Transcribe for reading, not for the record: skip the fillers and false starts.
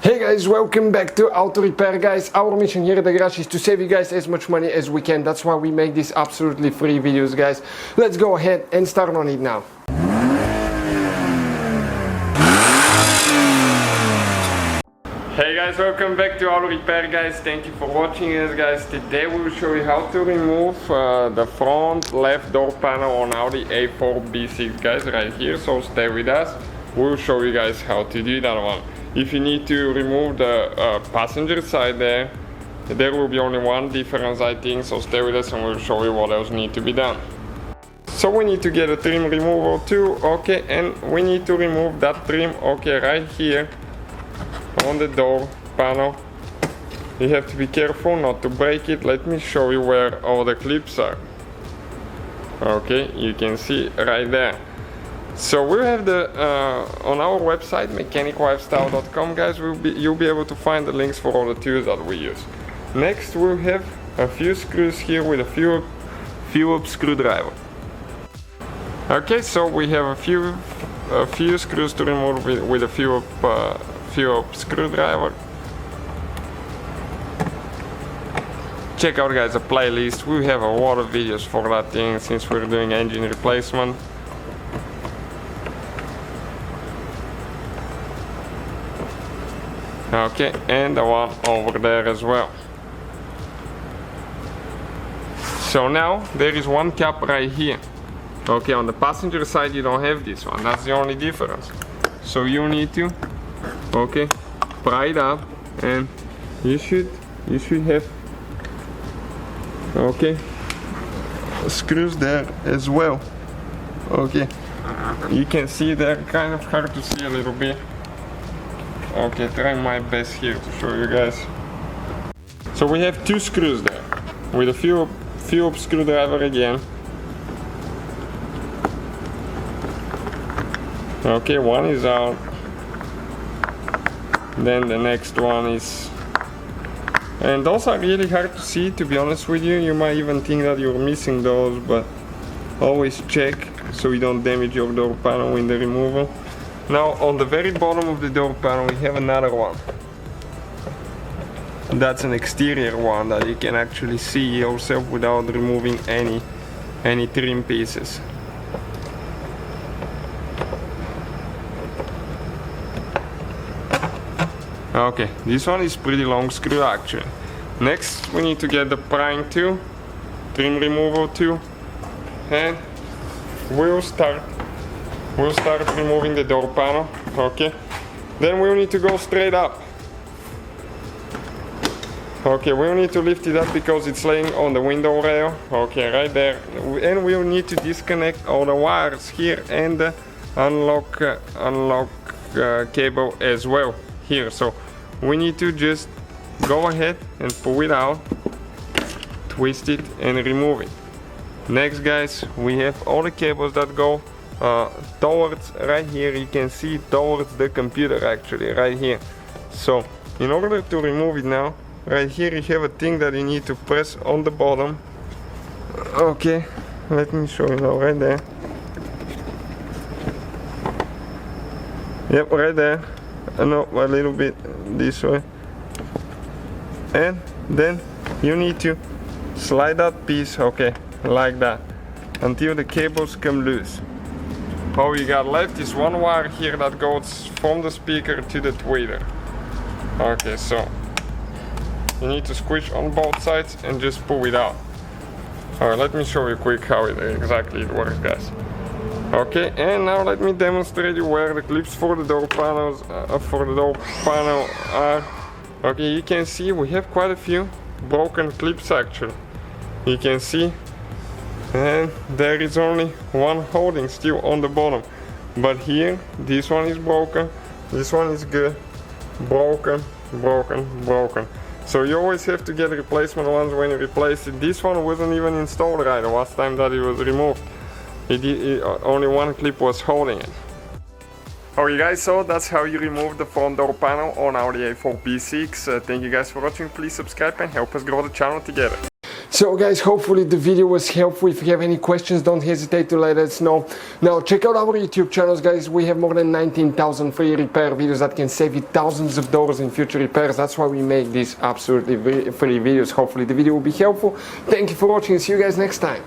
Hey guys, welcome back to Auto Repair guys. Our mission here at the garage is to save you guys as much money as we can. That's why we make these absolutely free videos guys. Let's go ahead and start on it now. Hey guys, welcome back to Auto Repair guys. Thank you for watching us guys. Today we will show you how to remove the front left door panel on Audi A4 B6 guys, right here. So stay with us. We'll show you guys how to do that one. If you need to remove the passenger side there will be only one difference I think, so stay with us and we'll show you what else needs to be done. So we need to get a trim removal too, okay, and we need to remove that trim, okay, right here on the door panel. You have to be careful not to break it. Let me show you where all the clips are. Okay, you can see right there. So we have the on our website mechaniclifestyle.com guys, you'll be able to find the links for all the tools that we use. Next we'll have a few screws here with a Phillips screwdriver. Okay, so we have a few screws to remove with a Phillips screwdriver. Check out guys the playlist, we have a lot of videos for that thing since we're doing engine replacement. Okay, and the one over there as well. So now there is one cap right here. Okay, on the passenger side you don't have this one, that's the only difference. So you need to, okay, pry it up, and you should have, okay, screws there as well. Okay, you can see they're kind of hard to see a little bit. Okay, try my best here to show you guys. So we have two screws there with a Phillips screwdriver again. Okay, one is out. Then the next one is, and those are really hard to see, to be honest with you. You might even think that you're missing those, but always check so you don't damage your door panel in the removal. Now on the very bottom of the door panel we have another one. That's an exterior one that you can actually see yourself without removing any trim pieces. Okay, this one is pretty long screw actually. Next we need to get the prying tool, trim removal tool, and we'll start removing the door panel, okay? Then we'll need to go straight up. Okay, we'll need to lift it up because it's laying on the window rail, okay, right there. And we'll need to disconnect all the wires here and the unlock cable as well here. So we need to just go ahead and pull it out, twist it and remove it. Next guys, we have all the cables that go towards, right here you can see towards the computer actually, right here. So in order to remove it now, right here you have a thing that you need to press on the bottom. Okay, let me show you now, right there. Yep, right there. No, a little bit this way. And then you need to slide that piece, okay, like that, until the cables come loose. All you got left is one wire here that goes from the speaker to the tweeter. Okay, so you need to squish on both sides and just pull it out. Alright, let me show you quick how exactly it works guys. Okay, and now let me demonstrate you where the clips for the door panels are. Okay, you can see we have quite a few broken clips actually. You can see, and there is only one holding still on the bottom, but here this one is broken, this one is good, broken. So you always have to get replacement ones when you replace it. This one wasn't even installed right the last time that it was removed. Only one clip was holding it. Alright guys, so that's how you remove the front door panel on Audi A4 B6. Thank you guys for watching, please subscribe and help us grow the channel together. So guys, hopefully the video was helpful. If you have any questions, don't hesitate to let us know. Now check out our YouTube channels, guys. We have more than 19,000 free repair videos that can save you thousands of dollars in future repairs. That's why we make these absolutely free videos. Hopefully the video will be helpful. Thank you for watching. See you guys next time.